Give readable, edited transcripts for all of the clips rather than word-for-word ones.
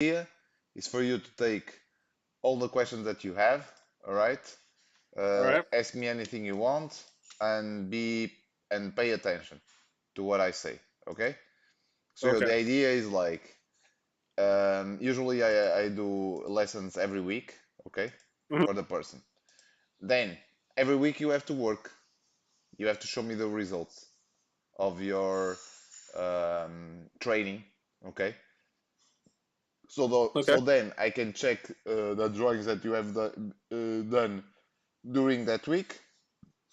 idea is for you to take all the questions that you have, all right? All right. Ask me anything you want and be and pay attention to what I say, okay? So Okay. the idea is like usually I do lessons every week, okay, Mhm. for the person. Then every week you have to work. You have to show me the results of your training, okay? Okay. So then I can check the drawings that you have done during that week,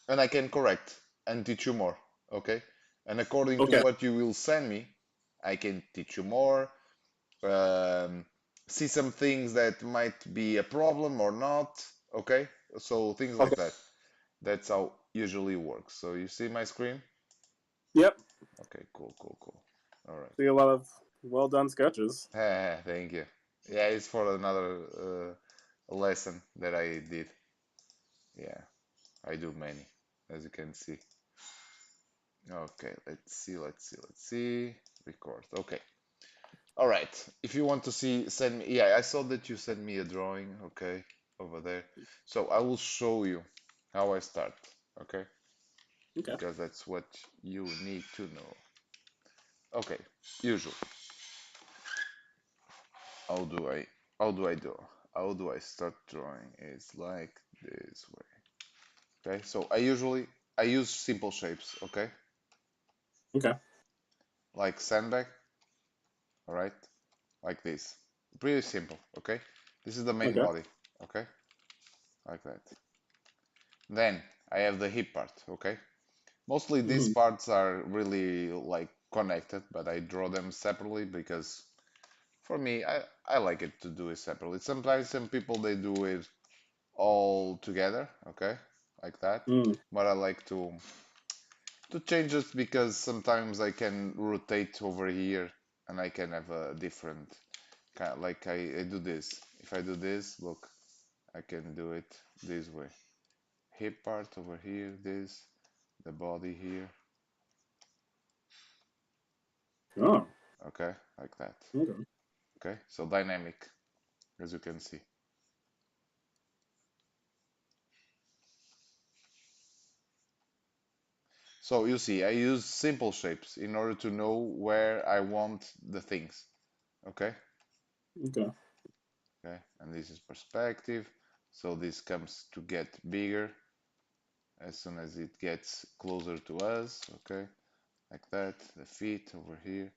and I can correct and teach you more, okay? And according to Okay. what you will send me, I can teach you more, um, see some things that might be a problem or not, okay? So things like Okay. that. That's how usually works. So you see my screen? Yep. Okay, cool. All right. See a lot of well done sketches. Thank you. Yeah, it's for another lesson that I did. Yeah, I do many, as you can see. Okay, let's see. Record. Okay. All right. If you want to see, send me. Yeah, I saw that you sent me a drawing. Okay, over there. So I will show you how I start. Okay, Okay. because that's what you need to know. Okay, usual. How do I? How do I do? How do I start drawing? It's like this way. Okay, so I use simple shapes. Okay, Okay. like sandbag. All right, like this. Pretty simple. Okay, this is the main Okay. body. Okay, like that. Then I have the hip part. Okay, mostly these Hmm. parts are really like connected, but I draw them separately because for me, I like it to do it separately. Sometimes some people they do it all together. Okay, like that. Mm. But I like to change it because sometimes I can rotate over here and I can have a different kind of, like I do this. If I do this, look, I can do it this way. Hip part over here, this, the body here, Oh. okay, like that. Okay. Okay, so dynamic, as you can see. So you see, I use simple shapes in order to know where I want the things. Okay, Okay. okay, and this is perspective. So this comes to get bigger as soon as it gets closer to us, okay, like that. The feet over here,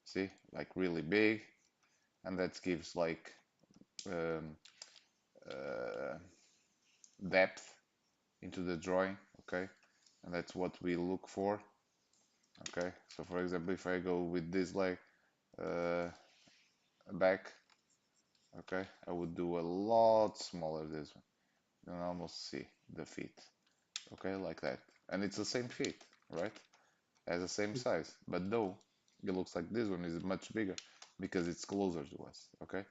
see, like really big, and that gives like um, uh, depth into the drawing, okay, and that's what we look for, okay. So for example, if I go with this leg uh, back, okay, I would do a lot smaller this one. You can almost see the feet, okay, like that, and it's the same feet, right? Has the same size, but though it looks like this one is much bigger because it's closer to us, okay?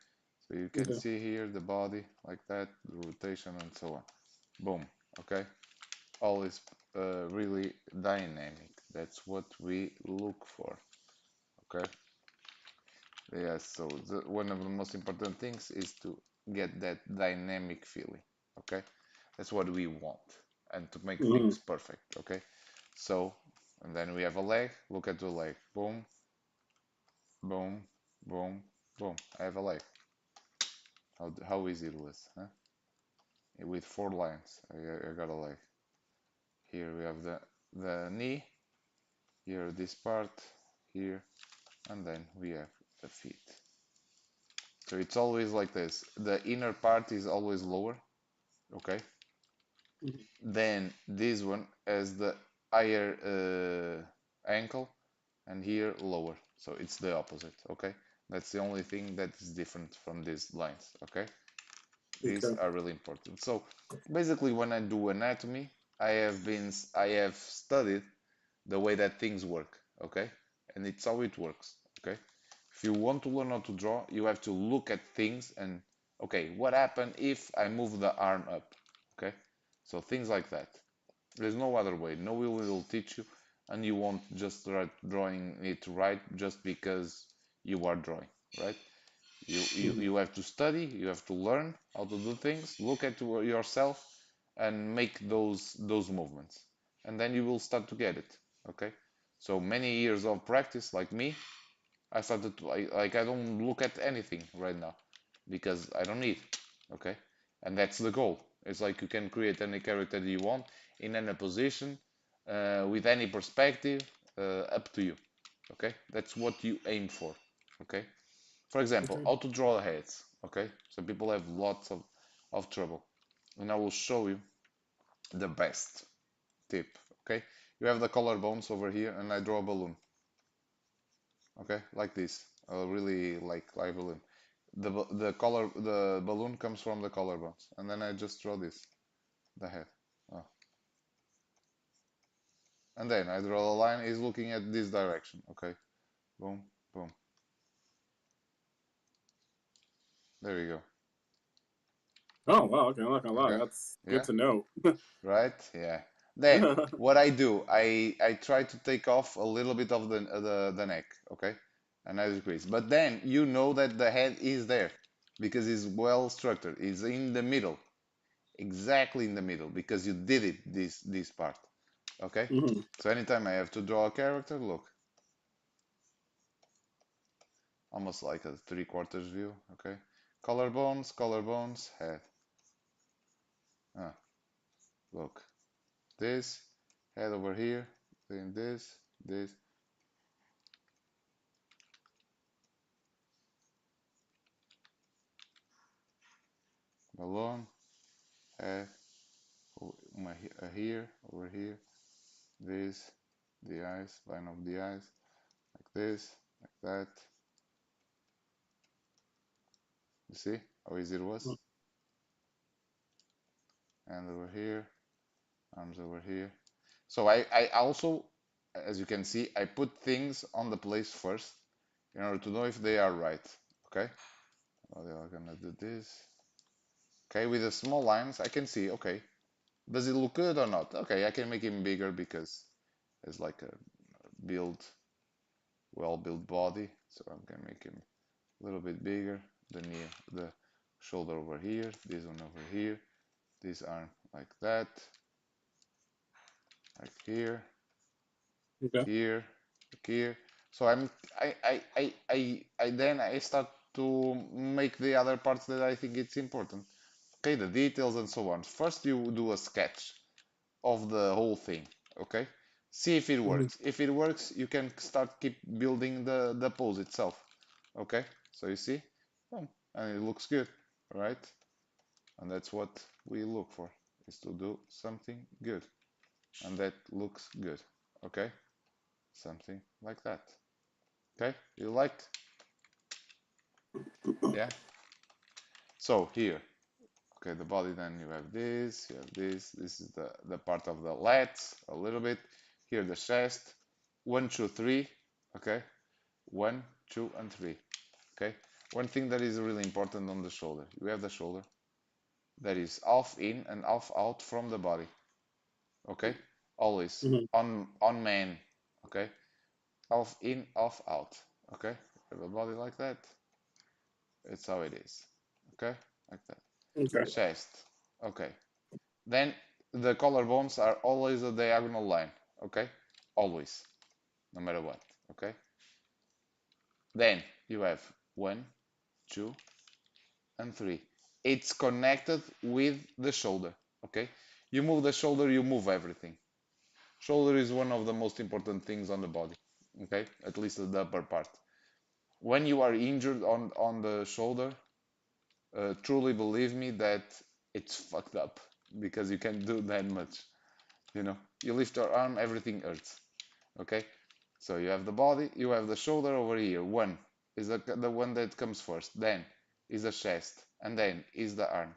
So you can Okay. see here the body like that, the rotation and so on. Boom, okay? All is really dynamic. That's what we look for, okay? Yes, so one of the most important things is to get that dynamic feeling, okay? That's what we want and to make Hmm. things perfect, okay? So, and then we have a leg, look at the leg, boom, boom, boom, boom. I have a leg. How easy it was, huh? With 4 lines, I got a leg. Here we have the knee, here this part, here, and then we have the feet. So it's always like this. The inner part is always lower, okay? Then this one has the higher ankle, and here lower. So it's the opposite, okay? That's the only thing that is different from these lines, okay? These Okay. are really important. So basically, when I do anatomy, I have studied the way that things work, okay? And it's how it works, okay? If you want to learn how to draw, you have to look at things and, okay, what happened if I move the arm up, okay? So things like that. There's no other way. No one will teach you, and you won't just start drawing it right just because you are drawing, right? You have to study, you have to learn how to do things, look at yourself and make those movements. And then you will start to get it. Okay? So many years of practice, like me, I started to like I don't look at anything right now because I don't need. Okay? And that's the goal. It's like you can create any character you want in any position, with any perspective, up to you. Okay? That's what you aim for. Okay? For example, Okay. how to draw heads. Okay? Some people have lots of trouble. And I will show you the best tip. Okay? You have the collarbones over here, and I draw a balloon. Okay? Like this. A really like live balloon. The balloon comes from the collarbones. And then I just draw this, the head. Oh. And then I draw the line, is looking at this direction. Okay? Boom, boom. There you go. Oh wow. Okay. I'm not gonna lie. Okay? That's good Yeah? to know. Right? Yeah. Then what I do, I try to take off a little bit of the neck, okay, and I decrease. But then you know that the head is there because it's well structured. It's in the middle, exactly in the middle, because you did it this part, okay. Hmm. So anytime I have to draw a character, look, almost like a three-quarters view, okay. Collarbones, head. Ah, look, this head over here, then this. Balloon, head, here, over here, this, the eyes, line of the eyes, like this, like that. You see how easy it was? And over here, arms over here. So I also, as you can see, I put things on the place first in order to know if they are right. Okay? Well, they are gonna do this. Okay, with the small lines, I can see, okay, does it look good or not? Okay, I can make him bigger because it's like a build, well-built body. So I'm gonna make him a little bit bigger, the shoulder over here, this one over here, this arm like that, like here, Okay. here, here. So I then I start to make the other parts that I think it's important. Okay, the details and so on. First you do a sketch of the whole thing. Okay, see if it Hmm. works. If it works, you can start keep building the pose itself. Okay, so you see, boom, and it looks good, right? And that's what we look for, is to do something good, and that looks good. Okay, something like that. Okay, you like? Yeah. So here, okay, the body. Then you have this. You have this. This is the part of the lats a little bit. Here the chest. 1, 2, 3. Okay, 1, 2, and 3. Okay. One thing that is really important on the shoulder. You have the shoulder that is half in and half out from the body. Okay, always Hmm. on man. Okay, half in, half out. Okay, have a body like that. It's how it is. Okay, like that. Okay. Chest. Okay, then the collarbones are always a diagonal line. Okay, always, no matter what. Okay, then you have 1, 2, and 3. It's connected with the shoulder. Okay, you move the shoulder, you move everything. Shoulder is one of the most important things on the body. Okay, at least the upper part. When you are injured on the shoulder, truly believe me that it's fucked up because you can't do that much. You know, you lift your arm, everything hurts. Okay, so you have the body, you have the shoulder over here. One is the one that comes first, then is the chest, and then is the arm.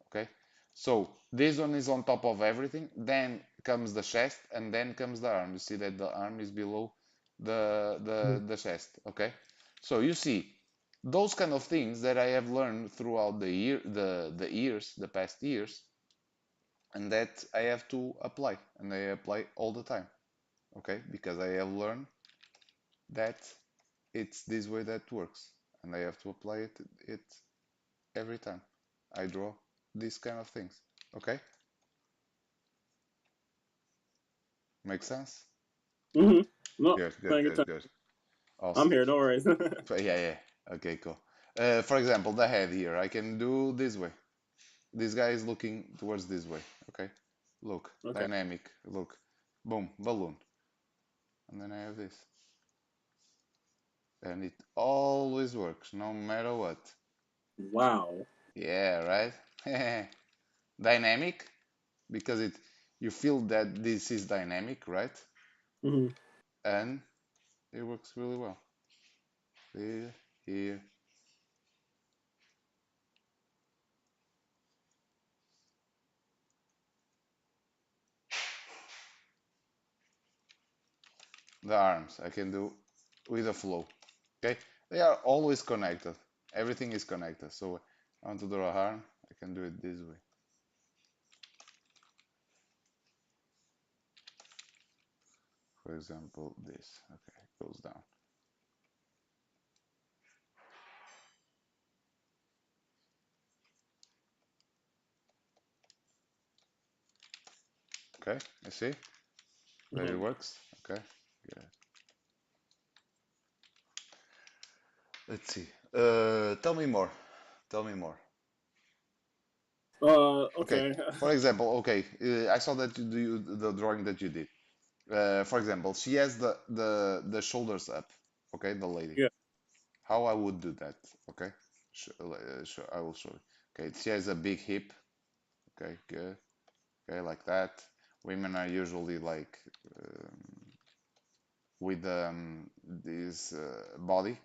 Okay, so this one is on top of everything, then comes the chest, and then comes the arm. You see that the arm is below the chest. Okay, so you see those kind of things that I have learned throughout the years, the past years, and that I have to apply, and I apply all the time. Okay, because I have learned that it's this way that works, and I have to apply it every time I draw these kind of things. Okay, make sense? Mm-hmm. No, Good, good, paying good, attention. good. I'm Awesome. here. No worries. Yeah, yeah. Okay, cool. For example, the head here, I can do this way. This guy is looking towards this way. Okay, look, Okay. dynamic. Look, boom, balloon, and then I have this, and it always works, no matter what. Wow. Yeah, right. Dynamic because it you feel that this is dynamic, right? Mm-hmm. And it works really well. Here, here. The arms I can do with a flow. Okay, they are always connected. Everything is connected. So I want to draw a arm. I can do it this way. For example, this. Okay, it goes down. Okay, you see that it Mm-hmm. works. Okay, good. Let's see. Tell me more. Tell me more. Okay. Okay. For example, okay, I saw that you do the drawing that you did. For example, she has the shoulders up. Okay, the lady. Yeah. How I would do that? Okay, sure, I will show you. Okay, she has a big hip. Okay, good. Okay, like that. Women are usually like with this body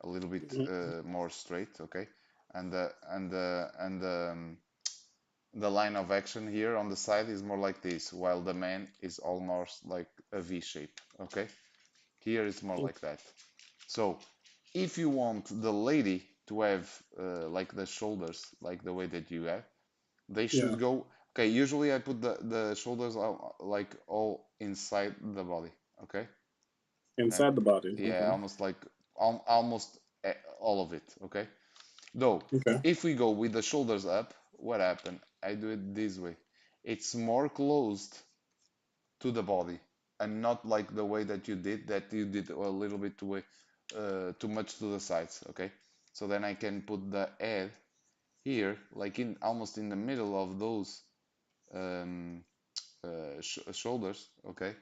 a little bit Mm-hmm. more straight. Okay, and the line of action here on the side is more like this, while the man is almost like a V shape. Okay, here it's more like that. So if you want the lady to have like the shoulders like the way that you have, they Yeah. should go. Okay, usually I put the shoulders like all inside the body. Okay, and Inside the body. yeah, Okay. almost like almost all of it. Okay, though Okay. if we go with the shoulders up, what happened? I do it this way. It's more closed to the body and not like the way that you did a little bit too much to the sides. Okay, so then I can put the head here like in almost in the middle of those um, shoulders. Okay,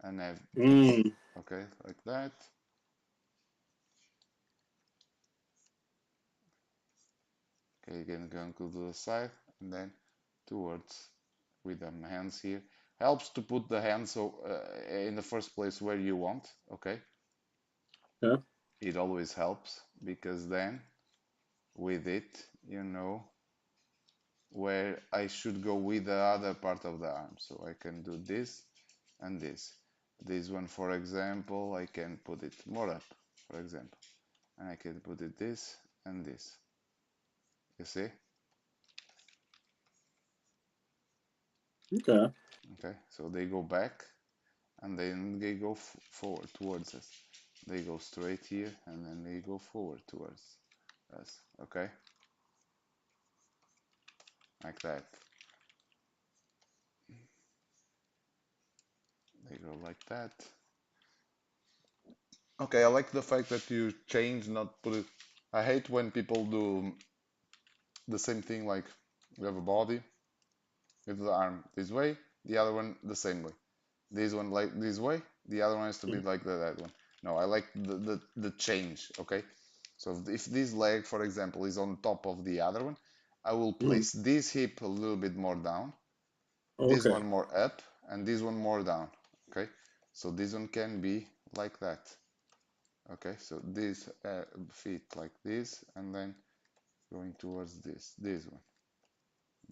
and have this. Mm. Okay, like that. Okay, again going to the side and then towards with the hands here. Helps to put the hands so in the first place where you want. Okay, Yeah. it always helps because then with it you know where I should go with the other part of the arm. So I can do this and this. This one, for example, I can put it more up, for example, and I can put it this and this. You see? Okay. Okay, so they go back and then they go forward towards us. They go straight here and then they go forward towards us. Okay, like that. They go like that. Okay, I like the fact that you change, not put it. I hate when people do the same thing, like you have a body with the arm this way, the other one the same way. This one like this way, the other one has to be Mm. like that one. No, I like the change. Okay, so if this leg, for example, is on top of the other one, I will Mm. place this hip a little bit more down, this Okay. one more up, and this one more down. Okay, so this one can be like that. Okay, so this feet like this, and then going towards this one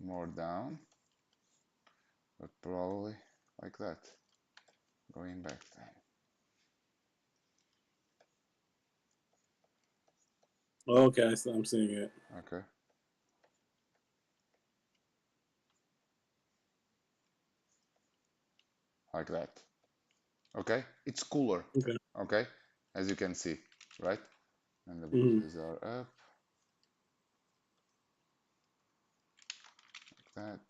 more down, but probably like that, going back then. Okay. So I'm seeing it. Okay, like that. Okay, it's cooler. Okay. Okay, as you can see, right? and the Mm-hmm. bushes are up, like that.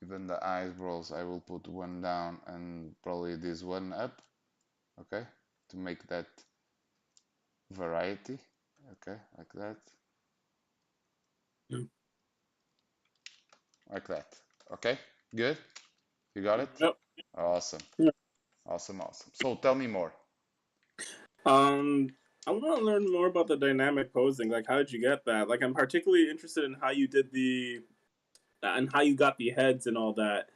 Even the eyebrows, I will put one down and probably this one up, okay, to make that variety, okay, like that, okay, good, you got it? Yep. Awesome, Yeah. awesome, awesome. So tell me more. Um, I want to learn more about the dynamic posing. Like, how did you get that? Like, I'm particularly interested in how you did the and how you got the heads and all that.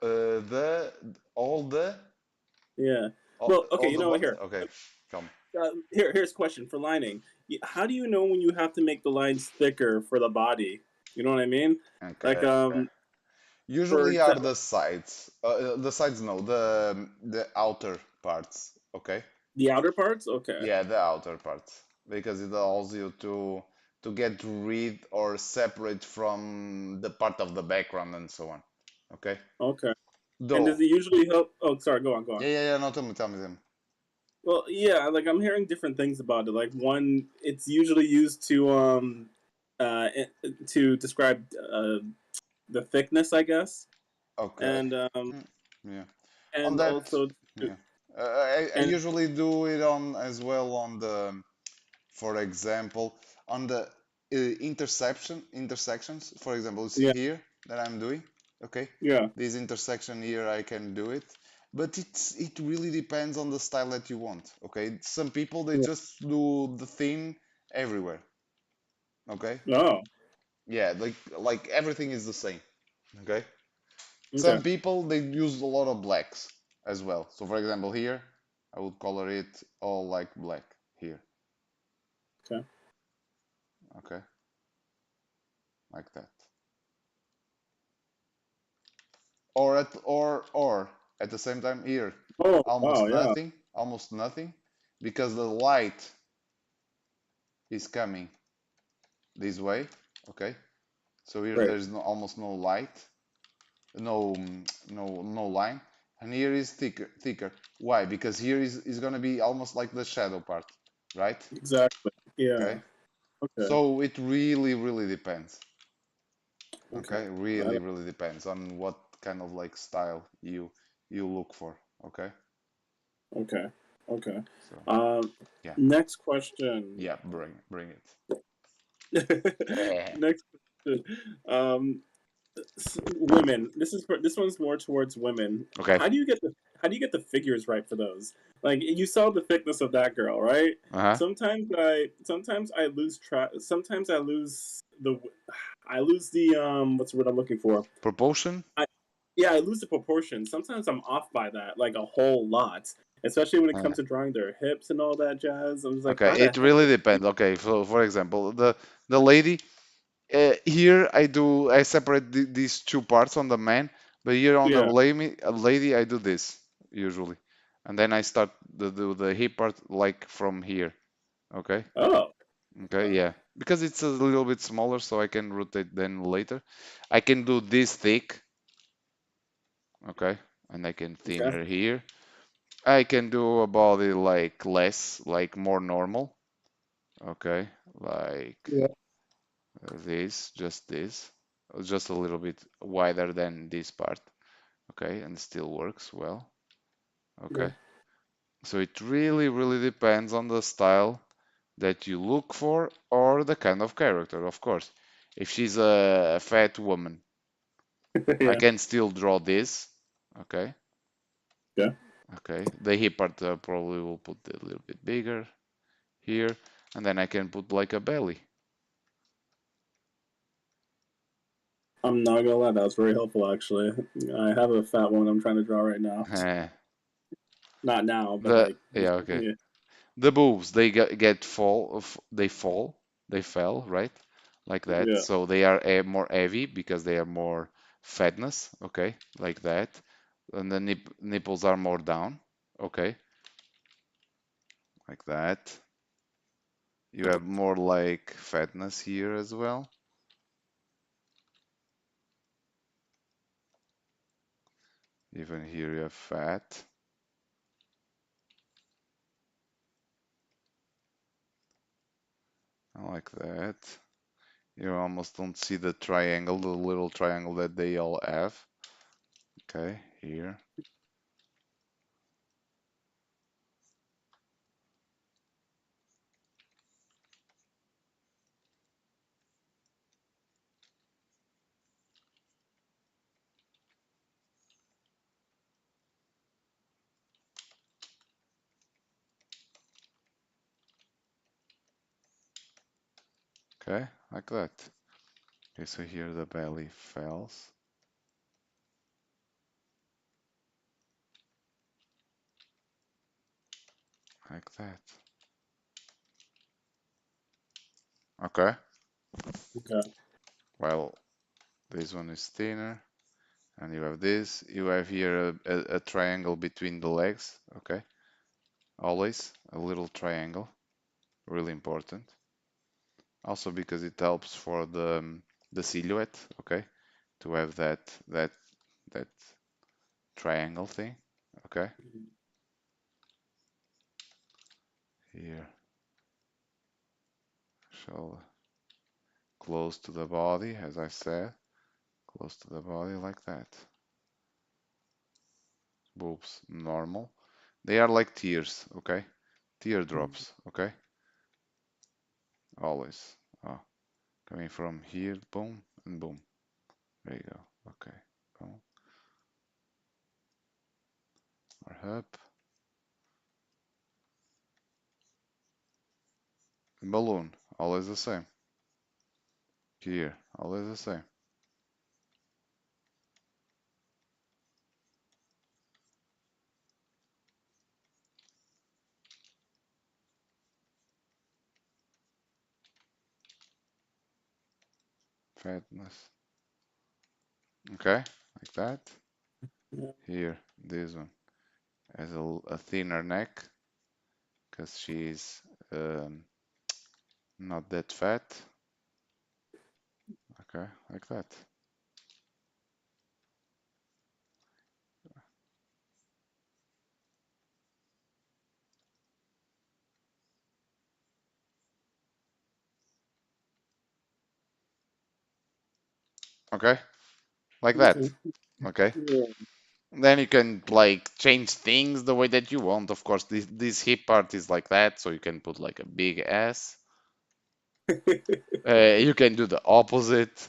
The all the Yeah. Well, okay. all You the know what? what? Here, Okay, come. here's a question for lining. How do you know when you have to make the lines thicker for the body? You know what I mean? Like, Okay. for Usually are example, the sides. The sides, no, the outer parts. Okay. the outer parts. Okay. Yeah, the outer parts, because it allows you to get rid or separate from the part of the background and so on. Okay. Okay. And Though. does it usually help? Oh, sorry. Go on. Go on. Yeah, yeah, yeah. No, tell me. Well, yeah, like I'm hearing different things about it. Like one, it's usually used to describe the thickness, I guess, Okay. and Mm, yeah. On and that, also yeah. I and usually do it on as well on the, for example, on the intersections. For example, you see yeah, here that I'm doing, okay, yeah, this intersection here I can do it, but it really depends on the style that you want. Okay, some people they yeah. just do the theme everywhere. Okay, Oh, yeah, like everything is the same. Okay, some okay, people they use a lot of blacks as well. So for example here I would color it all like black here. okay. Okay, like that. Or at the same time here Oh, almost wow, yeah, nothing, because the light is coming this way. Okay, so here right, there's almost no light, no no line, and here is thicker. Why? Because here is going to be almost like the shadow part, right? exactly, yeah, Okay, okay, so it really depends. okay, Okay, really depends on what kind of like style you look for. Okay, okay, okay. so Um, yeah, next question. yeah, bring it. Next question. Um, women. This one's more towards women. Okay. How do you get the figures right for those? Like you saw the thickness of that girl, right? Uh-huh. Sometimes I lose track. Sometimes I lose the what's the word I'm looking for? Proportion? I Yeah, I lose the proportion. Sometimes I'm off by that like a whole lot, especially when it Uh, comes to drawing their hips and all that jazz. I'm just like, how okay, the it heck really did depends. Okay, so for example, the lady here I separate these two parts on the man, but here on the yeah. lady I do this usually, and then I start do the hip part like from here. Okay, Oh. okay, yeah, because it's a little bit smaller, so I can rotate then later. I can do this thick, okay, and I can Okay. thinner here. I can do a body like less, like more normal. Okay, like Yeah. this, just a little bit wider than this part. Okay, and still works well. Yeah. Okay, so it really depends on the style that you look for or the kind of character, of course. If she's a fat woman, I Yeah. can still draw this. Okay, Yeah. okay. The hip part probably will put a little bit bigger here, and then I can put like a belly. I'm not gonna lie, that was very helpful actually. I have a fat one I'm trying to draw right now. Not now, but The like yeah, okay. yeah. The boobs they get they fell, right? Like that. Yeah. So they are more heavy because they are more fatness, okay? Like that. And the nipples are more down, okay? Like that. You have more like fatness here as well. Even here you have fat. like that. You almost don't see the triangle, the little triangle that they all have. Okay, here. Okay, like that. Okay, so here the belly falls. Like that. Okay, Okay. well, this one is thinner. And you have this. You have here a triangle between the legs. Okay, always a little triangle. Really important. Also because it helps for the silhouette. Okay, to have that triangle thing. Okay, here, so close to the body, as I said, close to the body like that. Boobs normal. They are like tears. Okay, teardrops. Okay, always. Oh, coming from here, boom and boom. There you go. Okay, boom or up. Balloon, always the same. Here, always the same. Fatness. Okay, like that. Yeah. Here, this one has a thinner neck because she's um, not that fat. Okay, like that. Okay, like that. Okay. Okay. Yeah. Then you can like change things the way that you want. Of course, this hip part is like that, so you can put like a big ass. You can do the opposite.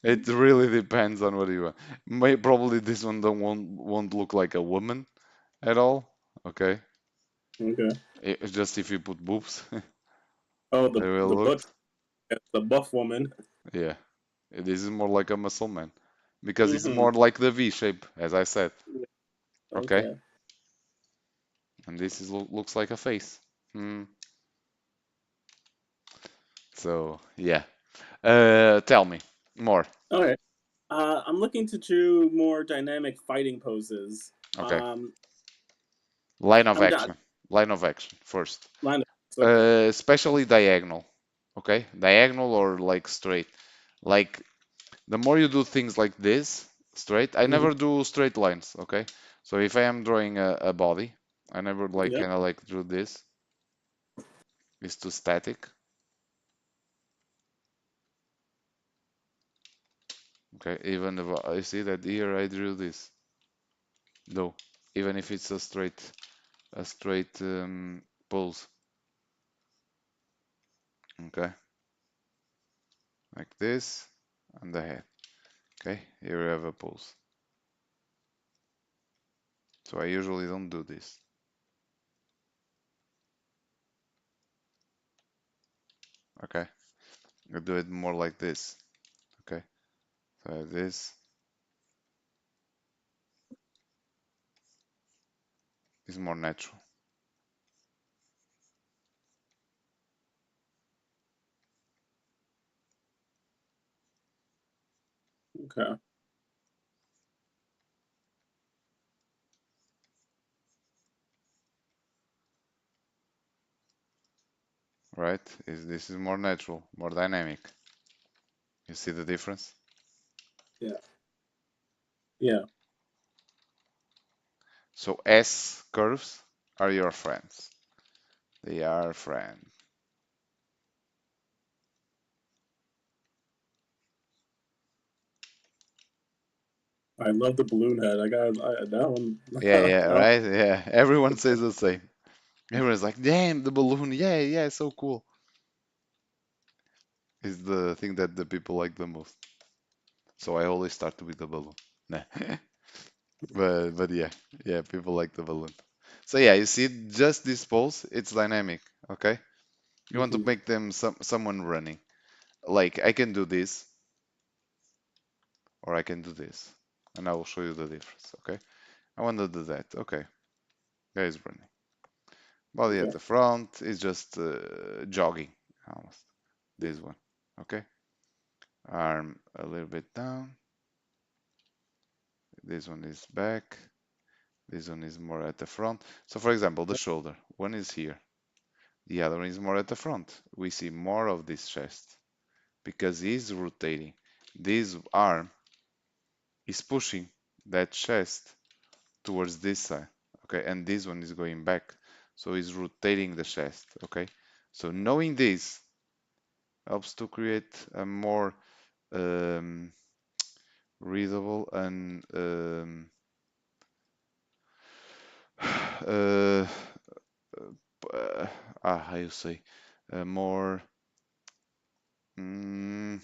It really depends on what you want. Probably this one don't won't look like a woman at all. Okay, Okay. it's just if you put boobs, Oh, they will the look. butt, the buff woman. Yeah, this is more like a muscle man because it's Mm-hmm. more like the V shape, as I said. Okay, Okay. and this is looks like a face. Hmm. So yeah, tell me more. Okay. I'm looking to do more dynamic fighting poses. Okay, Um, line of I'm done. action. Line of action first. Line of okay. Especially diagonal. Okay, diagonal or like straight. Like the more you do things like this, straight, I Hmm. never do straight lines, okay? So if I am drawing a body, I never like Yep. kind of like do this. It's too static, okay? Even if I see that here I drew this, no, even if it's a straight pose, okay? Like this and the head, okay? Here we have a pose. So I usually don't do this, okay? I do it more like this, okay? So this is more natural. Okay. Right? This is more natural, more dynamic. You see the difference? Yeah. Yeah. So S curves are your friends. They are friends. I love the balloon head. That one. Yeah, yeah, That right? Yeah, everyone says the same. Everyone's like, damn, the balloon. Yeah, yeah, so cool. Is the thing that the people like the most. So I always start with the balloon. Nah. But yeah, yeah, people like the balloon. So yeah, you see, just this pose, it's dynamic. Okay, you want to hmm make them someone running. Like I can do this, or I can do this, and I will show you the difference. Okay, I want to do that. Okay, guys running. Body at Okay. the front is just jogging, almost. This one. Okay, arm a little bit down. This one is back. This one is more at the front. So for example, the shoulder. One is here. The other one is more at the front. We see more of this chest because he's rotating. This arm is pushing that chest towards this side. Okay, and this one is going back. So he's rotating the chest. Okay, so knowing this helps to create a more um, readable and uh, how you say, more mm,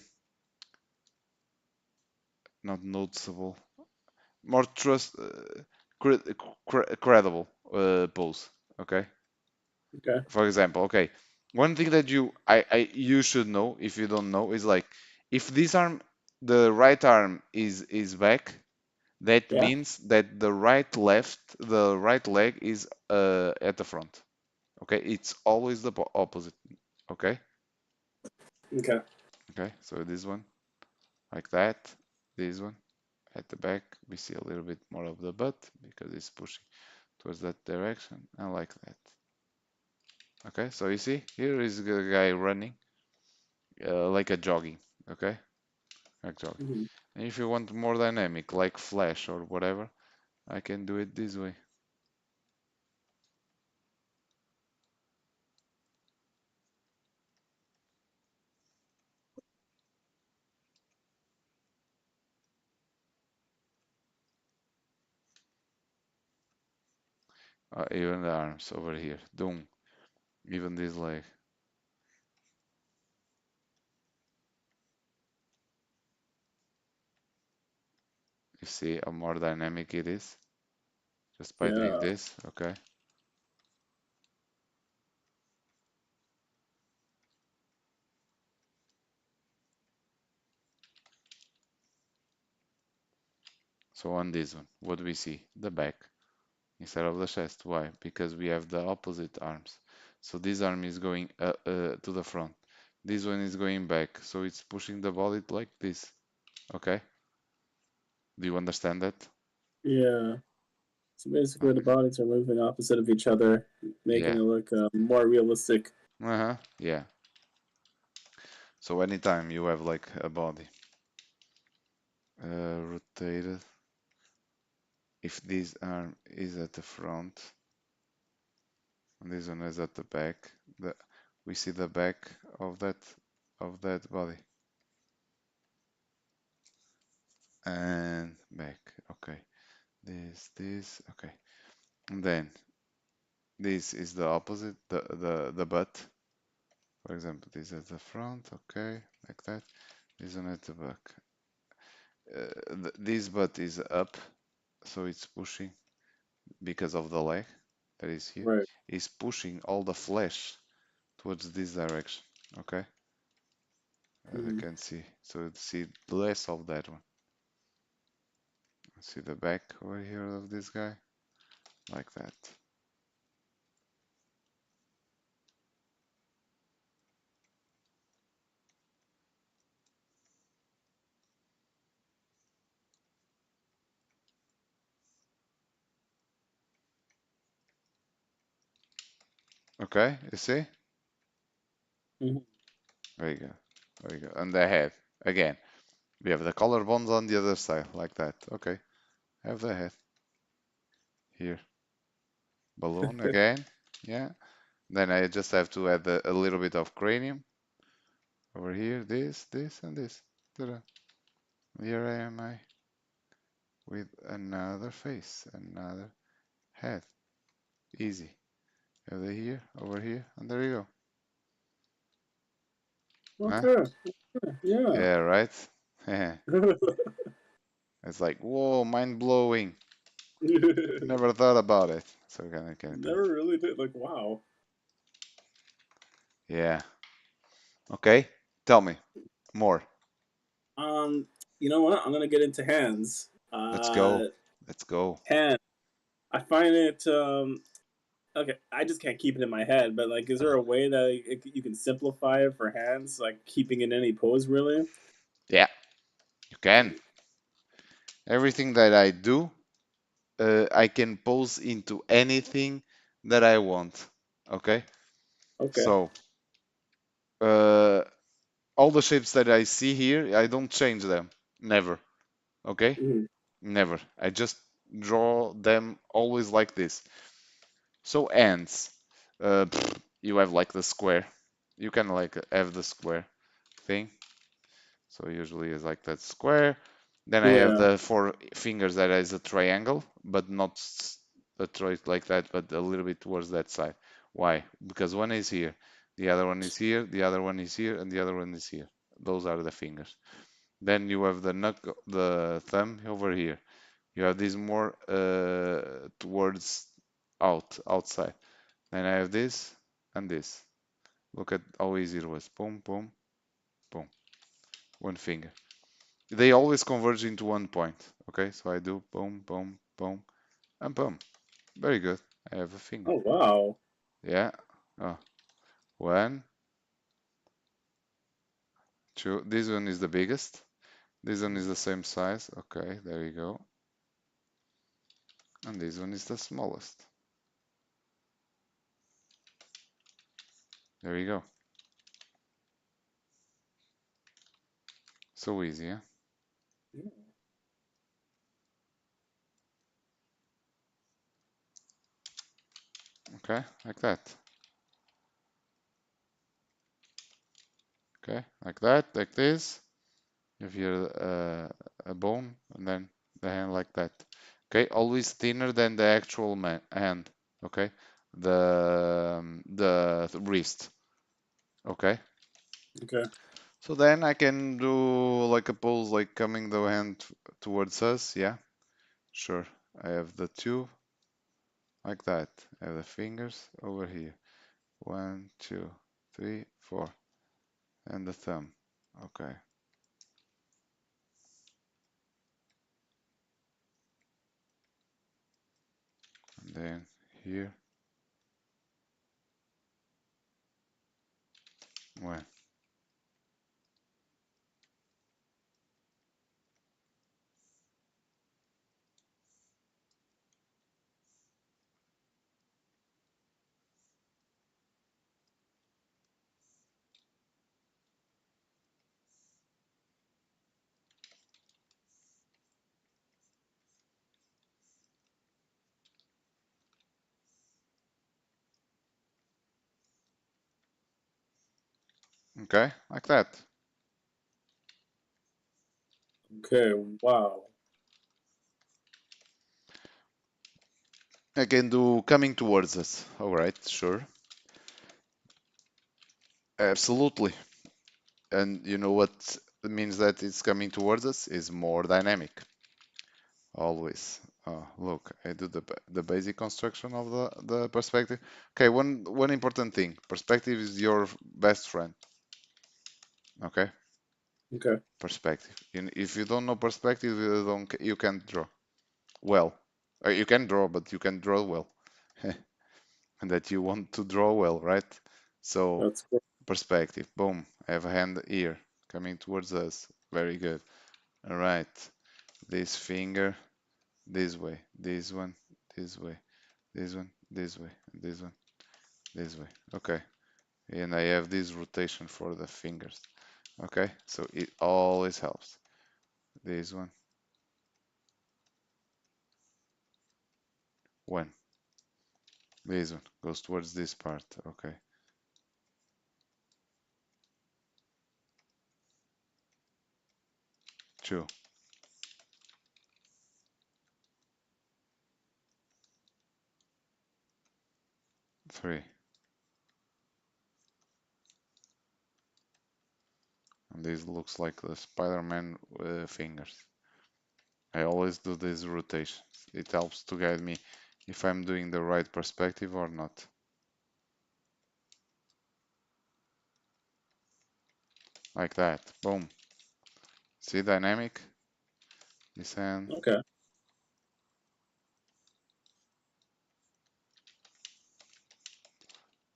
not noticeable, more credible pose. Okay. Okay. For example, okay, one thing that you should know if you don't know is like if this arm, the right arm is back, that Yeah. means that the right leg is at the front. Okay, it's always the opposite. Okay, Okay. okay, so this one like that, this one at the back, we see a little bit more of the butt because it's pushing towards that direction, and like that. Okay, so you see, here is the guy running like a jogging. Okay, like jogging. hmm And if you want more dynamic, like Flash or whatever, I can do it this way. Even the arms over here, doom, even this leg. You see how more dynamic it is just by doing Yeah. this. Okay, so on this one, what do we see? The back instead of the chest. Why? Because we have the opposite arms. So this arm is going to the front. This one is going back, so it's pushing the body like this. Okay, do you understand that? Yeah. So basically, the Okay. bodies are moving opposite of each other, making Yeah. it look more realistic. Uh-huh. Yeah. So anytime you have like a body rotated, if this arm is at the front and this one is at the back, we see the back of that body and back. Okay. This. Okay. And then this is the opposite, the butt. For example, this at the front. Okay, like that. This one at the back. This butt is up, so it's pushing because of the leg that is here. Right. Is pushing all the flesh towards this direction. Okay, as you hmm can see. So see less of that one. See the back over here of this guy, like that. Okay, you see? hmm There you go. There you go. And the head again. We have the collarbones on the other side, like that. Okay, have the head here. Balloon again. Yeah. Then I just have to add a little bit of cranium over here. This, and this. Ta-da. Here I am, I with another face, another head. Easy. Over here, over here, and there you go. Huh? Okay. Yeah. Yeah, right? It's like, whoa, mind blowing. Never thought about it. So kind of thing. Never really did. Like, wow. Yeah. Okay. Tell me more. Um, you know what? I'm gonna get into hands. Let's go. Let's go. Hand. I find it. Okay, I just can't keep it in my head. But like, is there a way that you can simplify it for hands, like keeping in any pose, really? Yeah, you can. Everything that I do, I can pose into anything that I want. Okay. Okay. So, uh, all the shapes that I see here, I don't change them. Never. Okay. Mhm. Never. I just draw them always like this. So ants, you have like the square. You can like have the square thing. So usually it's like that square. Then I have Yeah. the four fingers that is a triangle, but not straight like that, but a little bit towards that side. Why? Because one is here, the other one is here, the other one is here, and the other one is here. Those are the fingers. Then you have the knuckle, the thumb over here. You have this more towards outside. Then I have this and this. Look at how easy it was. Boom, boom, boom. One finger. They always converge into one point. Okay, so I do boom, boom, boom, and boom. Very good. I have a finger. Oh wow. Yeah. Oh, one, two. This one is the biggest. This one is the same size. Okay, there you go. And this one is the smallest. There you go. So easy, yeah? Okay, like that. Okay, like this. You have here a bone, and then the hand like that. Okay, always thinner than the actual hand. Okay, the wrist. Okay, Okay. so then I can do like a pose, like coming the hand towards us. Yeah, sure. I have the two like that. I have the fingers over here. One, two, three, four, and the thumb. Okay, and then here. One. Okay, like that. Okay. Wow. I can do coming towards us. All right, sure. Absolutely. And you know what means that it's coming towards us is more dynamic. Always. Look, I do the basic construction of the perspective. Okay, one important thing. Perspective is your best friend. Okay? Okay. Perspective. If you don't know perspective, you can't draw well. You can draw, but you can draw well. And that you want to draw well, right? So That's cool. perspective. Boom. I have a hand here coming towards us. Very good. All right. This finger this way. This one this way. This one this way. This one this way. Okay. And I have this rotation for the fingers. Okay. So it always helps. This one. This one goes towards this part. Okay. Two. 3. And this looks like the Spider-Man fingers. I always do these rotations. It helps to guide me if I'm doing the right perspective or not. Like that. Boom. See dynamic? This hand, Okay.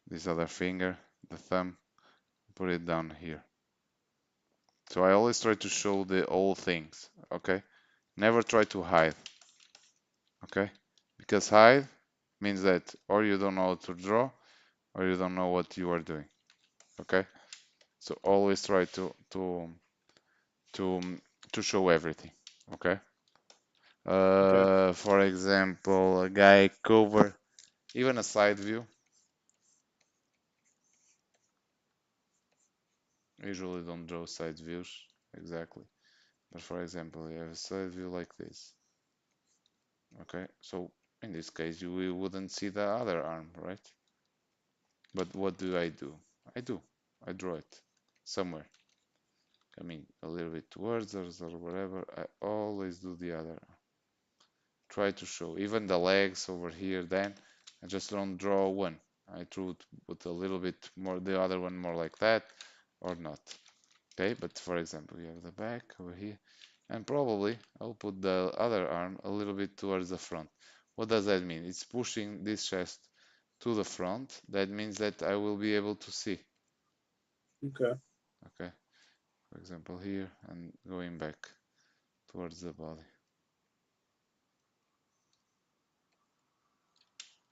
this other finger, the thumb, put it down here. So I always try to show the all things, okay? Never try to hide, okay? Because hide means that or you don't know how to draw or you don't know what you are doing, okay? So always try to to show everything, okay? Okay. For example, a guy cover, even a side view. Usually don't draw side views exactly, but for example, you have a side view like this, okay? So in this case, you wouldn't see the other arm, right? But what do? I draw it somewhere. Coming a little bit towards us or whatever, I always do the other. Try to show even the legs over here. Then I just don't draw one. I try to put a little bit more, the other one more like that, or not. Okay, but for example, you have the back over here, and probably I'll put the other arm a little bit towards the front. What does that mean? It's pushing this chest to the front. That means that I will be able to see. Okay. Okay, for example, here and going back towards the body,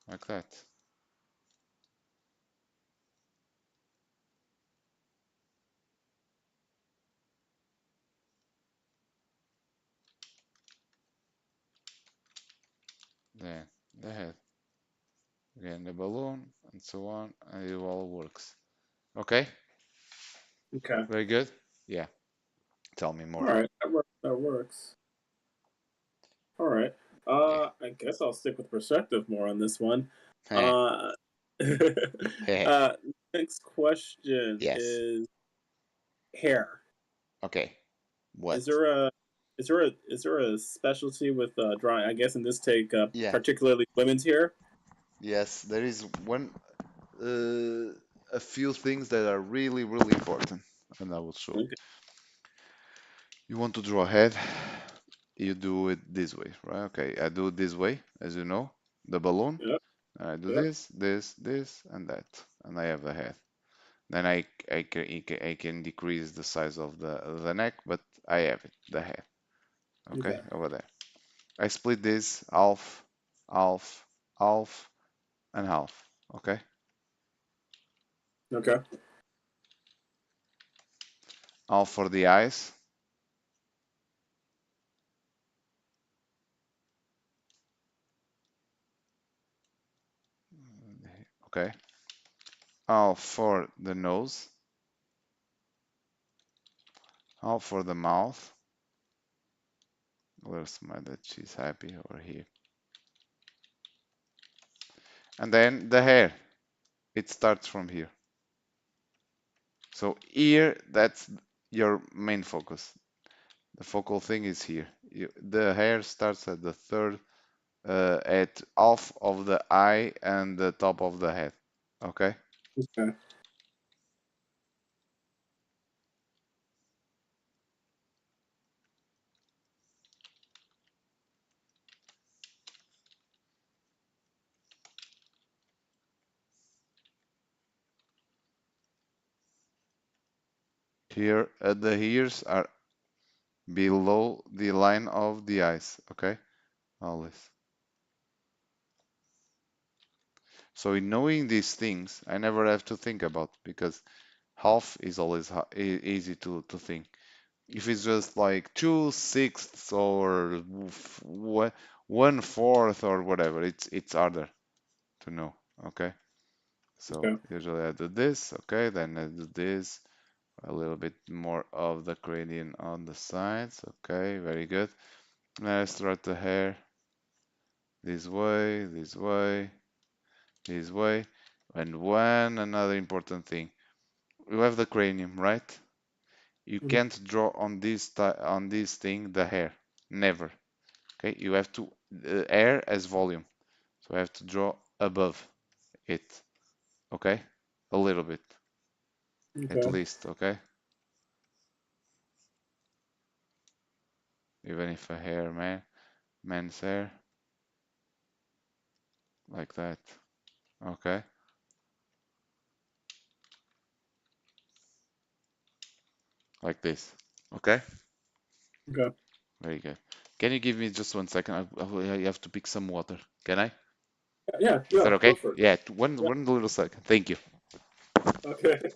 like that. Then the head, again the balloon, and so on, and it all works. Okay, Okay. very good. Yeah, tell me All more. right. That works. That works. All right. Yeah. I guess I'll stick with perspective more on this one. Uh, uh, next question Yes. is hair. Okay. Is What? there a is there a specialty with drawing? I guess in this take, Yeah. particularly women's hair. Yes, there is one, a few things that are really, really important, and I will show you. Okay. You want to draw a head, you do it this way, right? Okay, I do it this way, as you know, the balloon. Yep. I do Yep. this, and that, and I have the head. Then I can decrease the size of the neck, but I have it, the head. Okay, Okay. over there. I split this half, half, half, and half. Okay. Okay. Half for the eyes. Okay. Half for the nose. Half for the mouth. Where's my that she's happy over here. And then the hair. It starts from here. So here, that's your main focus. The focal thing is here. The hair starts at the third, at half of the eye and the top of the head. Okay. Okay. Here, the ears are below the line of the eyes. Okay. Always. So in knowing these things, I never have to think about because half is always easy to think. If it's just like 2/6 or 1/4 or whatever, it's harder to know. Okay. So Okay. usually I do this. Okay. Then I do this. A little bit more of the gradient on the sides. Okay. Very good. Now I start the hair this way, this way, this way. And one another important thing. You have the cranium, right? You Mhm. can't draw on this thing the hair. Never. Okay? You have to hair as volume. So I have to draw above it. Okay? A little bit. At Okay. least, okay? Even if a hair man's hair, like that. Okay? Like this. Okay? Okay. Very good. Can you give me just 1 second? I have to pick some water. Can I? Yeah. Is that Yeah. Go okay? for it. Yeah, Yeah. one little second. Thank you. Okay.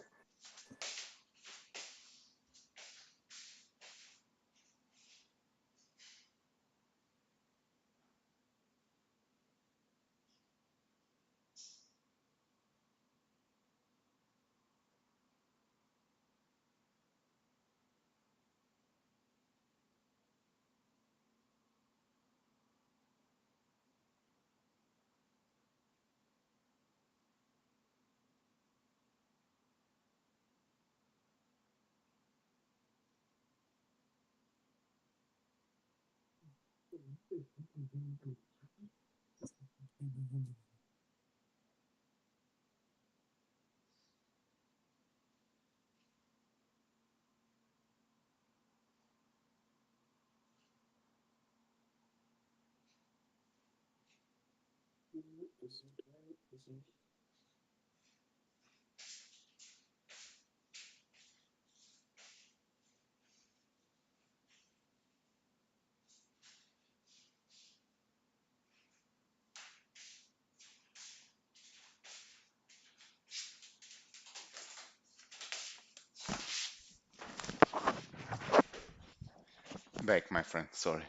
Back, my friend. Sorry.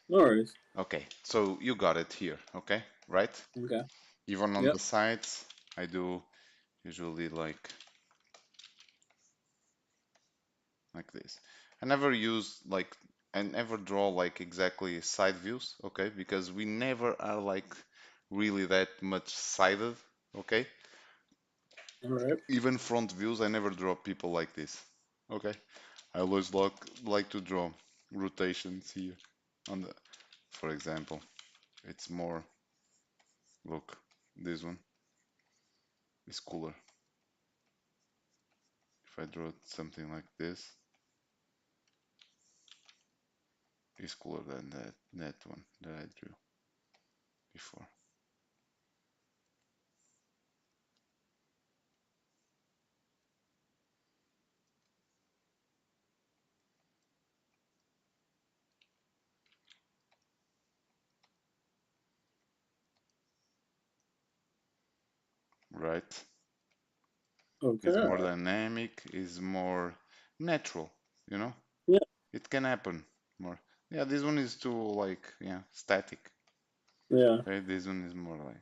No worries. Okay, so you got it here. Okay, right? Okay. Even on Yep. the sides, I do usually like this. I never use like I never draw like exactly side views, okay? Because we never are like really that much sided, okay? All right. Even front views, I never draw people like this, okay? I always like to draw rotations here on the, for example, it's more, look, this one is cooler. If I draw something like this, it's cooler than that one that I drew before. Right? It's more Okay. dynamic, is more natural, you know? Yeah. It can happen more. Yeah, this one is too like, yeah, static. Yeah. Okay, this one is more like,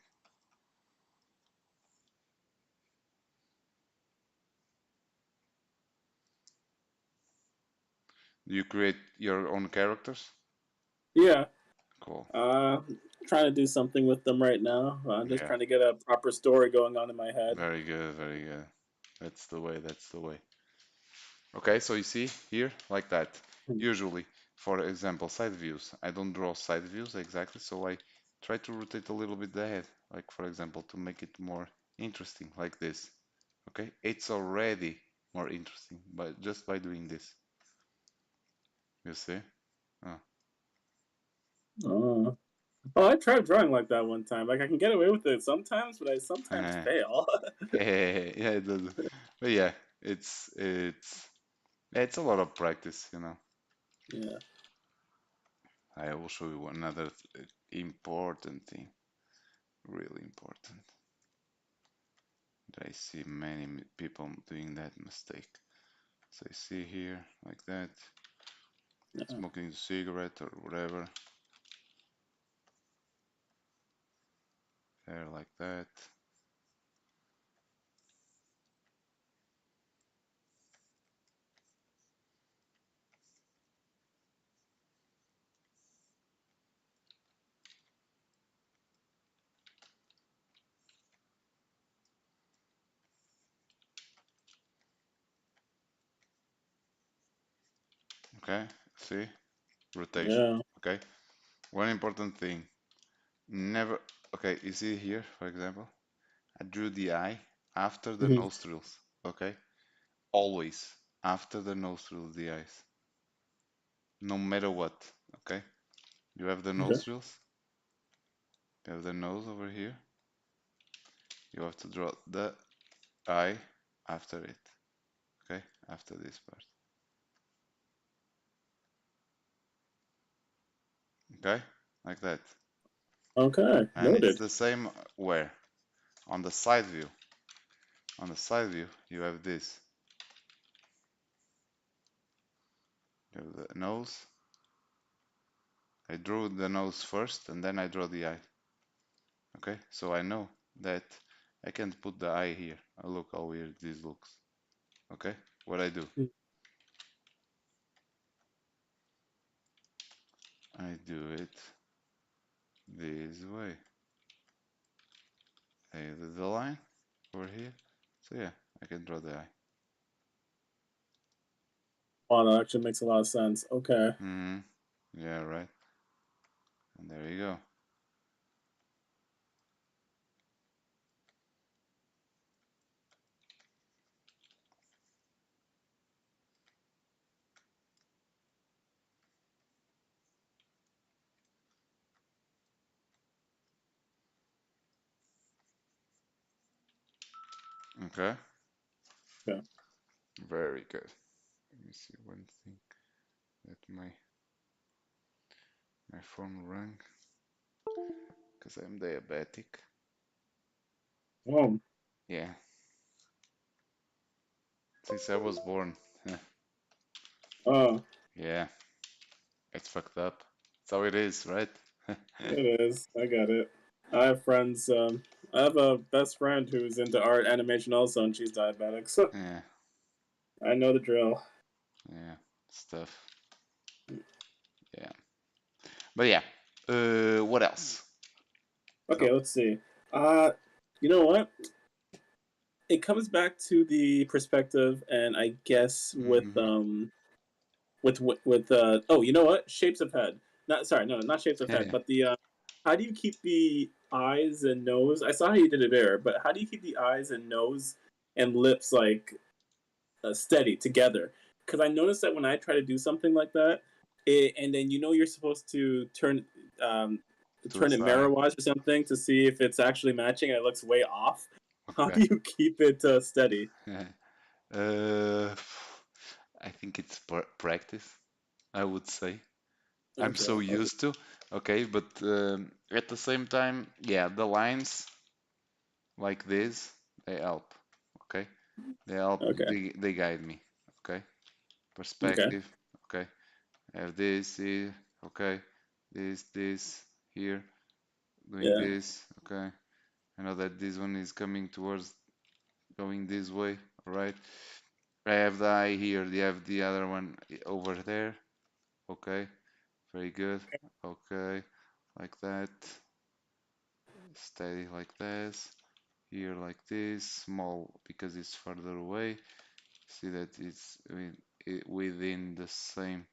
do you create your own characters? Yeah. Cool. Uh, trying to do something with them right now. I'm just Yeah, trying to get a proper story going on in my head. very good, very good. That's the way, that's the way. Okay, so you see here, like that. Usually, for example, side views. I don't draw side views exactly, so I try to rotate a little bit the head, like for example, to make it more interesting, like this. Okay, it's already more interesting, but just by doing this, you see? Oh. Oh. Oh, I tried drawing like that one time. Like I can get away with it sometimes, but I sometimes fail. Yeah, it does. But yeah, it's a lot of practice, you know. Yeah. I will show you another important thing, really important. I see many people doing that mistake. So I see here like that, Yeah. smoking a cigarette or whatever, hair like that. Okay, see? Rotation. Yeah. Okay, one important thing. Never, okay, you see here, for example, I drew the eye after the Hmm. nostrils. Okay, always after the nostrils, the eyes, no matter what. Okay, you have the Okay. nostrils, you have the nose over here, you have to draw the eye after it. Okay, after this part. Okay, like that. Okay. And it's Noted. the same where? On the side view. On the side view, you have this. You have the nose. I drew the nose first and then I draw the eye. Okay, so I know that I can't put the eye here. Oh, look how weird this looks. Okay, what I do? I do it this way. I do the line over here. So yeah, I can draw the eye. Wow, that actually makes a lot of sense. Okay. Mm-hmm. Yeah, right. And there you go. Okay, Okay. very good. Let me see one thing that my phone rang because I'm diabetic. Oh. Yeah, since I was born. Oh. Yeah, it's fucked up. That's how it is, right? It is. I get it. I have friends. I have a best friend who's into art animation also, and she's diabetic. So Yeah, I know the drill. yeah, stuff. Yeah, but yeah. What else? So, Okay, let's see. Uh, you know what? It comes back to the perspective, and I guess mm-hmm. oh, you know what? Shapes of head. Not sorry, no, not shapes of head, but the how do you keep the eyes and nose? I saw how you did it there, but how do you keep the eyes and nose and lips like steady together? Because I noticed that when I try to do something like that, and then you're supposed to um, To the turn it side. mirror wise or something to see if it's actually matching and it looks way off. How Okay. do you keep it steady? Uh, I think it's practice, I would say. I'm Okay, so okay, used to. Okay, but at the same time, yeah, the lines like this, they help. Okay, they help. okay, They guide me. Okay, okay. perspective. Okay, I have this here. Okay, this here, doing Yeah, this. Okay, I know that this one is coming towards going this way. All right. I have the eye here. You have the other one over there. Okay, very good. Okay, like that. Steady like this. Here like this. Small because it's further away. See that it's within the same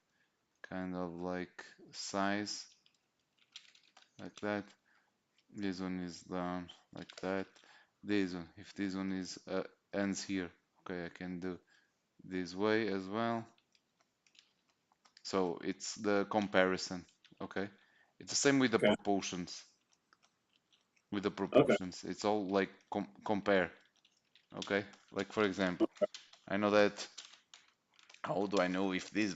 kind of like size, like that. This one is down like that. This one, if this one is ends here, okay, I can do this way as well. So it's the comparison, okay? It's the same with the okay, proportions. With the okay, proportions, it's all like compare, okay? Like for example, I know that. How do I know if this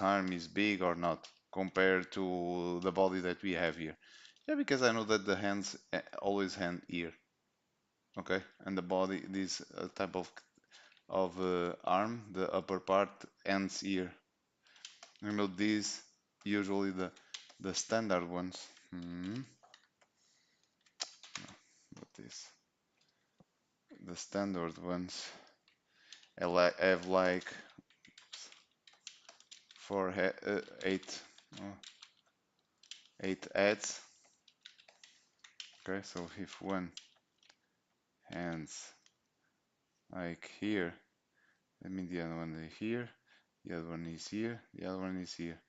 arm is big or not compared to the body that we have here? Yeah, because I know that the hands always hand here, okay, and the body, this type of arm, the upper part ends here. You know these usually the standard ones. What is the standard ones? Have like four eight eight heads. Okay, so if one hands like here, let me the other one here, The other one is here. The other one is here.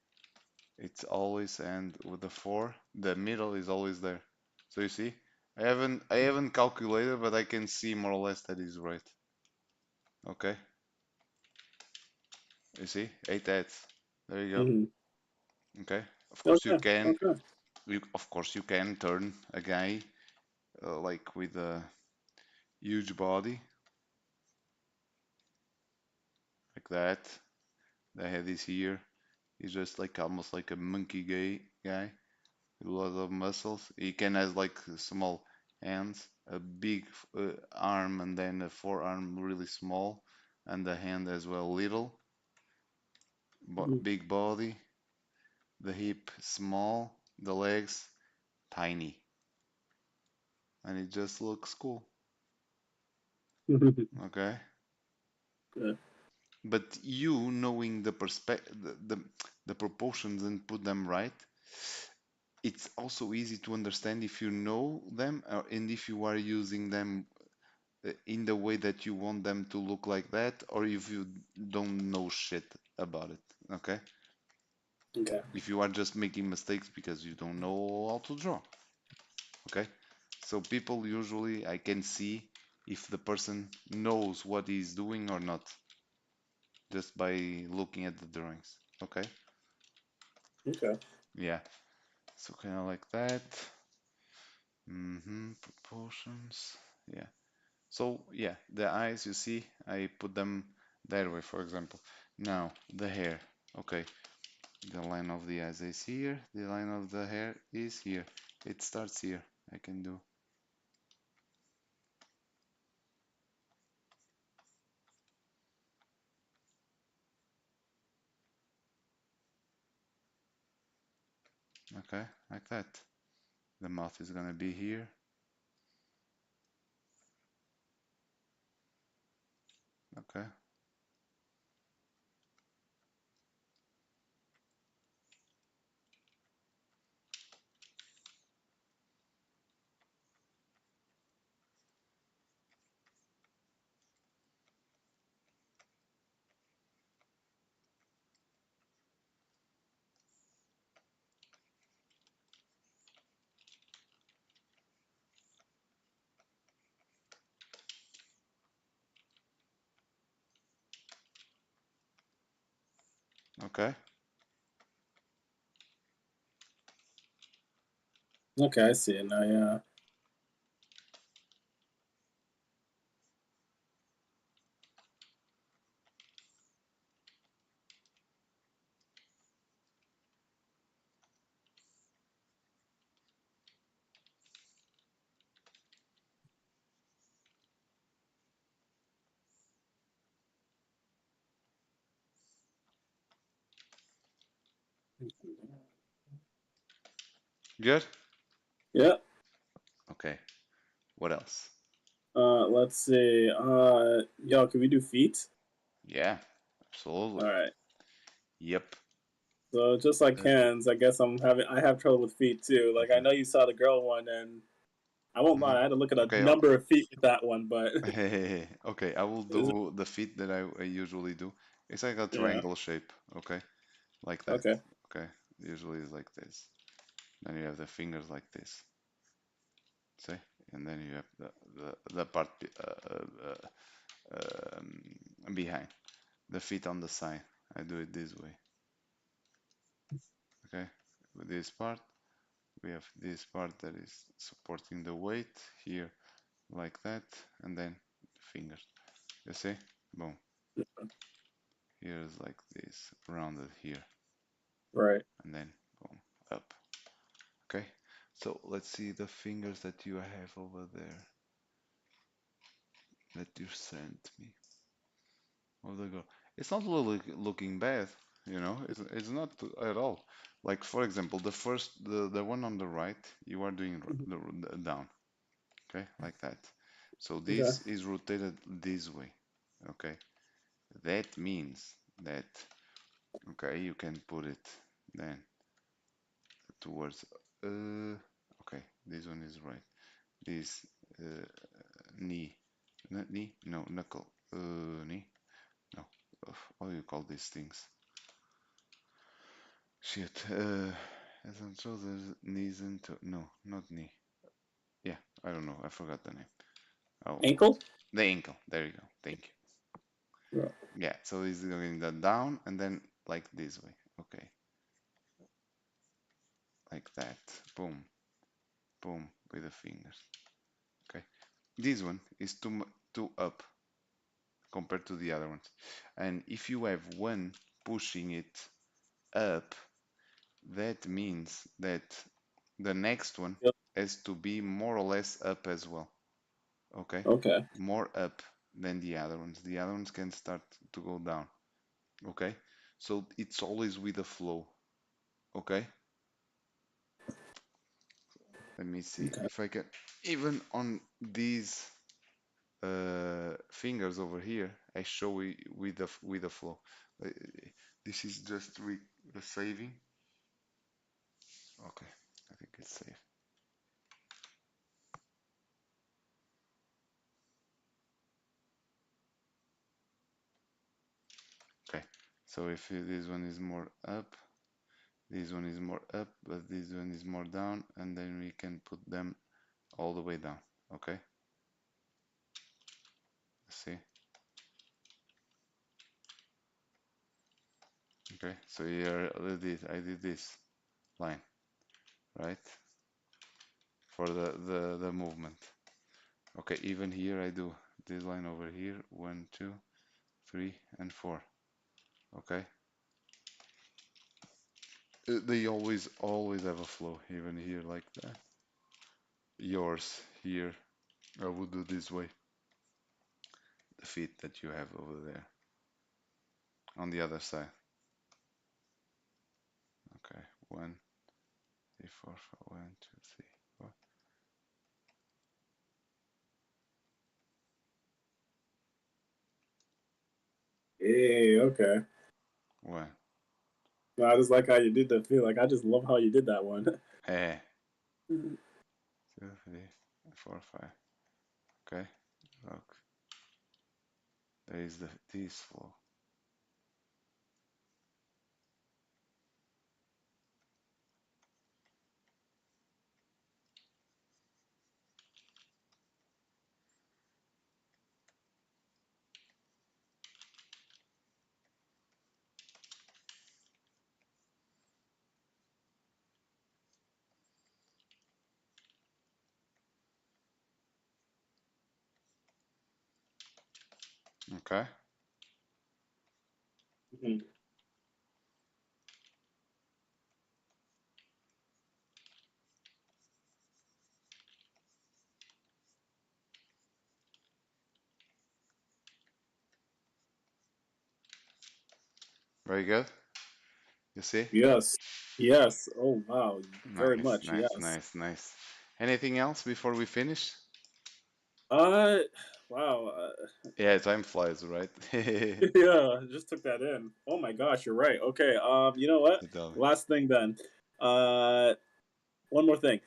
It's always end with the 4. The middle is always there. So you see, I haven't calculated, but I can see more or less that is right. Okay. You see, 8 heads. There you go. Mm-hmm. Okay. Of course you Okay. can. Okay. Of course you can turn a guy like with a huge body like that. The head is here. He's just like almost like a monkey guy with a lot of muscles. He can have like small hands, a big arm, and then a forearm really small, and the hand as well little. Mm-hmm. Big body, the hip small, the legs tiny, and it just looks cool. Okay. Good. But you knowing the the proportions and put them right, it's also easy to understand if you know them and if you are using them in the way that you want them to look like that, or if you don't know shit about it. Okay. Okay. If you are just making mistakes because you don't know how to draw. Okay. So people usually I can see if the person knows what he's doing or not just by looking at the drawings. Okay. Okay. Yeah. So kind of like that. Proportions. Yeah. So yeah, the eyes, you see, I put them that way, for example. Now the hair. Okay, the line of the eyes is here. The line of the hair is here. It starts here. I can do. Okay, like that. The mouth is gonna be here. Okay. Okay. Okay. I see it now. Yeah. Good. Yeah. Okay. What else? Let's see. Yo, can we do feet? Yeah. All Absolutely. right. Yep. So just like Uh, hands, I guess I have trouble with feet too. Like I mhm, know you saw the girl one, and I won't mhm. lie, I had to look at a Okay. number of feet with that one, but Okay. I will is it, do the feet that I usually do. It's like a yeah. triangle shape. Okay. Like that. Okay. Okay, usually it's like this. Then you have the fingers like this, see, and then you have the part behind, the feet on the side. I do it this way. Okay, with this part, we have this part that is supporting the weight here, like that, and then fingers. You see, boom. Here is like this, rounded here, Right. and then boom, up. Okay, so let's see the fingers that you have over there that you sent me. Oh, they go. It's not looking bad, you know. It's not at all. Like for example, the one on the right, you are doing Mhm. down, okay, like that. So Okay. this is rotated this way, okay. That means that okay, you can put it then towards okay, this one is right. This uh, knee, knee, no knuckle, knee, no, how do you call these things? Shit. Head and shoulders, knees and toe. No, not knee. Yeah, I don't know. I forgot the name. Oh, Ankle. the ankle. There you go. Thank Yeah. you. Yeah, so he's going that down and then like this way. Okay, like that. Boom, boom, with the fingers. Okay, this one is too up compared to the other ones. And if you have one pushing it up, that means that the next one Yep. has to be more or less up as well. Okay, Okay. more up than the other ones. The other ones can start to go down. Okay, so it's always with the flow. Okay, let me see Okay. if I can, even on these fingers over here, I show it with the flow. Uh, this is just with the saving. Okay, I think it's safe. Okay, so if this one is more up, this one is more up, but this one is more down, and then we can put them all the way down. Okay, see. Okay, so here I did this line, right, for the movement. Okay, even here I do this line over here, 1, 2, 3, and 4. Okay, they always have a flow, even here like that. Yours here, I would do this way. The feet that you have over there on the other side. Okay, 1, 3, 4, 4, 1, 2, 3, 4. Hey. Okay. 1. No, I just like how you did that feel. Like I just love how you did that one. Hey, 2, 3, 4, 5. Okay, look, there is this flow. Okay, Mhm. very good. You see? Yes. Yes. Oh wow. Very Nice, much. nice, Yes. nice, nice. Anything else before we finish? Uh. Wow. Yeah, time flies, right? Yeah. Just took that in. Oh my gosh. You're right. Okay. You know what? You tell me. Last thing then. Uh. One more thing.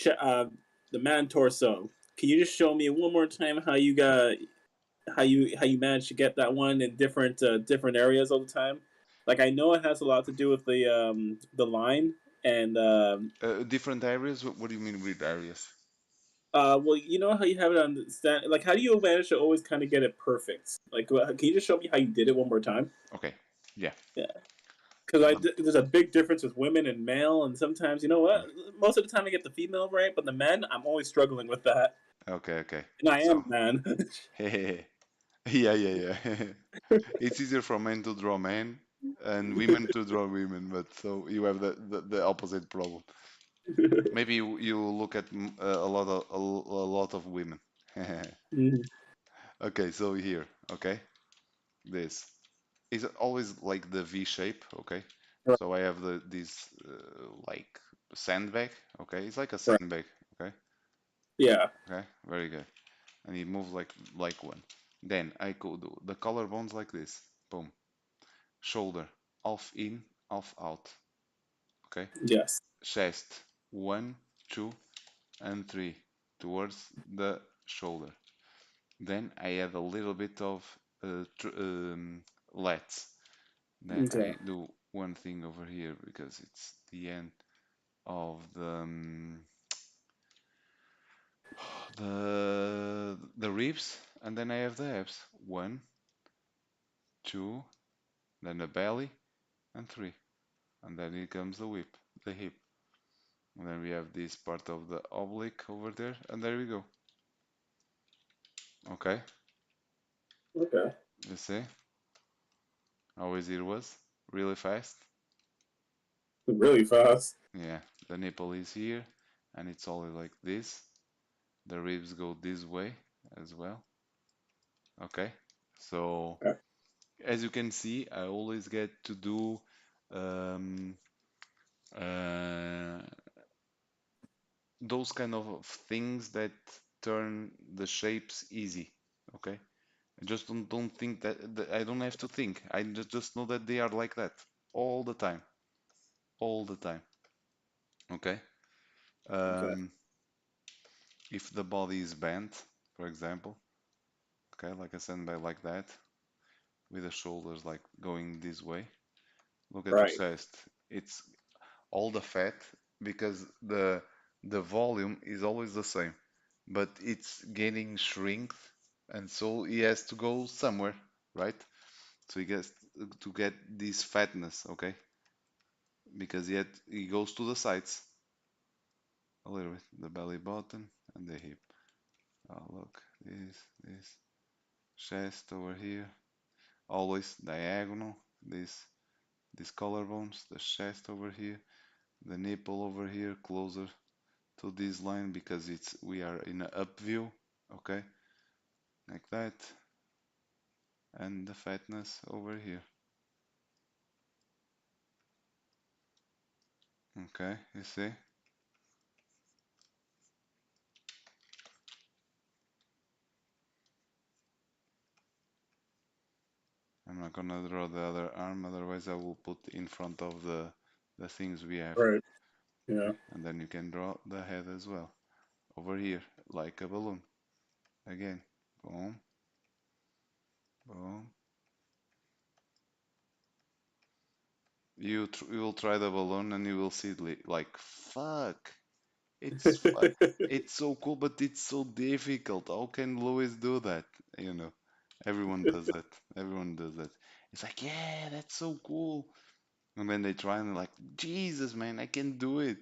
The man torso. Can you just show me one more time how you got how you managed to get that one in different areas all the time? Like I know it has a lot to do with the line and Different areas? What do you mean with areas? well you know how you have it on the stand, like how do you manage to always kind of get it perfect? Like can you just show me how you did it one more time? Okay, yeah. Yeah, because The, there's a big difference with women and male, and sometimes you know what, most of the time I get the female right, but the men I'm always struggling with that, okay, okay. and I am So, man. yeah, yeah, yeah. It's easier for men to draw men and women to draw women, but so you have the opposite problem. Maybe you look at a lot of women. Mhm. Okay, so here, okay, this is always like the V shape, okay. Right. So I have this like sandbag, okay. It's like a Right. sandbag, okay, Yeah. okay, very good. And it moves like one. Then I could do the collarbones like this, boom. Shoulder, half in, half out, okay. Yes. Chest, 1, 2, and 3 towards the shoulder. Then I add a little bit of let's. Then Okay. I do one thing over here because it's the end of the ribs, and then I have the abs. One, two, then the belly, and three, and then here comes the whip, the hip, and then we have this part of the oblique over there, and there we go. Okay, Okay. you see how easy it was? Really fast. Really fast. Yeah, the nipple is here, and it's always like this. The ribs go this way as well. Okay, so Okay. as you can see, I always get to do um, uh, those kind of things that turn the shapes easy. Okay, I just don't think that I don't have to think. I just know that they are like that all the time, all the time. Okay. Okay. Um, if the body is bent, for example, okay, like a sandbag like that, with the shoulders like going this way. Look at the Right. chest. It's all the fat because the volume is always the same, but it's getting shrink, and so he has to go somewhere, right? So he gets to get this fatness, okay? Because yet he goes to the sides a little bit, the belly button and the hip. Oh, look, this chest over here, always diagonal. These collarbones, the chest over here, the nipple over here, closer to this line because it's we are in an up view, okay, like that, and the fatness over here. Okay, you see? I'm not gonna draw the other arm, otherwise I will put in front of the things we have. Right. Yeah. Okay, and then you can draw the head as well over here, like a balloon. Again, boom, boom. You will try the balloon and you will see like fuck. It's fun. It's so cool, but it's so difficult. How can Louis do that? You know, everyone does that. Everyone does that. It's like, yeah, that's so cool. And then they try and they're like, Jesus, man, I can do it.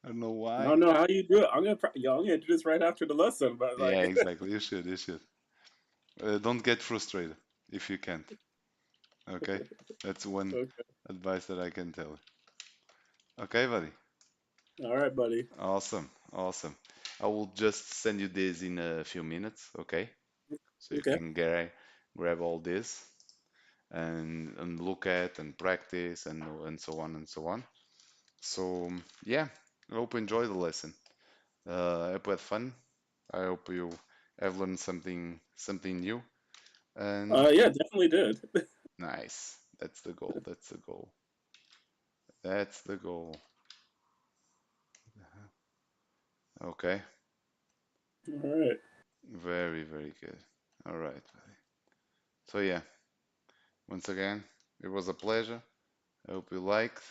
I don't know I why. don't know how you do it. I'm gonna do this right after the lesson, but Yeah, like, exactly. You should. You should. Don't get frustrated if you can't. Okay, that's one okay. advice that I can tell you. Okay, buddy. All right, buddy. Awesome. Awesome. I will just send you this in a few minutes. Okay, so you Okay. can grab all this and look at and practice and so on and so on. So yeah, I hope you enjoy the lesson. I hope you had fun. I hope you have learned something new. And Yeah, definitely did. nice. That's the goal. That's the goal. That's the goal. Okay. All right. Very, very good. All right. So yeah, once again, it was a pleasure. I hope you liked.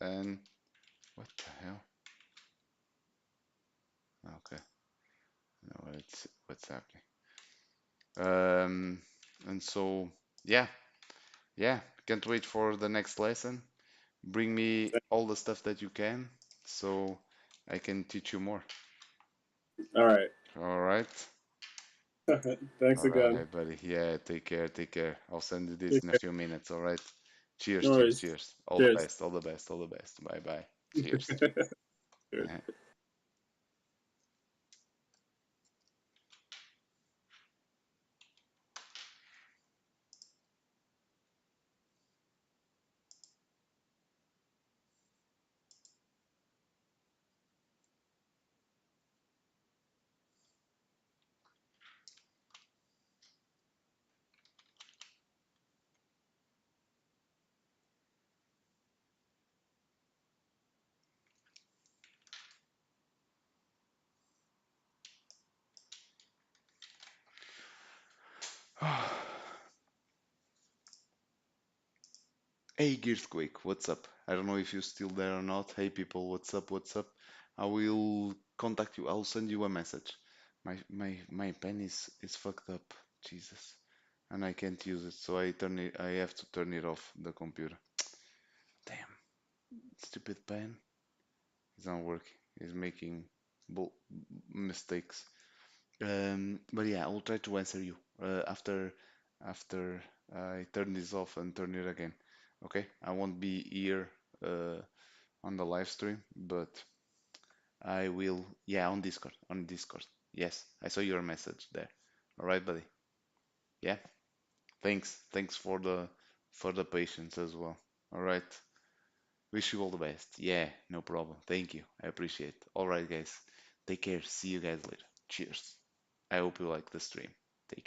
And what the hell? Okay. No, what's happening? Um, and so yeah, yeah. Can't wait for the next lesson. Bring me all the stuff that you can, so I can teach you more. All right. All right. Thanks All again. right, buddy. Yeah, take care, take care. I'll send you this Take in a care. few minutes, all right? Cheers, No cheers, worries. cheers. All the Cheers. best, all the best, all the best. Bye bye. Cheers. Cheers. Hey, Gearthquake, what's up? I don't know if you're still there or not. Hey, people, what's up? What's up? I will contact you. I'll send you a message. My pen is fucked up. Jesus, and I can't use it, so I have to turn it off the computer. Damn, stupid pen. It's not working. It's making bull mistakes. But yeah, I will try to answer you after I turn this off and turn it again. Okay, I won't be here uh, on the live stream, but I will. Yeah, on Discord. On Discord. Yes, I saw your message there. All right, buddy. Yeah. Thanks. Thanks for the patience as well. All right. Wish you all the best. Yeah, no problem. Thank you. I appreciate it. All right, guys. Take care. See you guys later. Cheers. I hope you like the stream.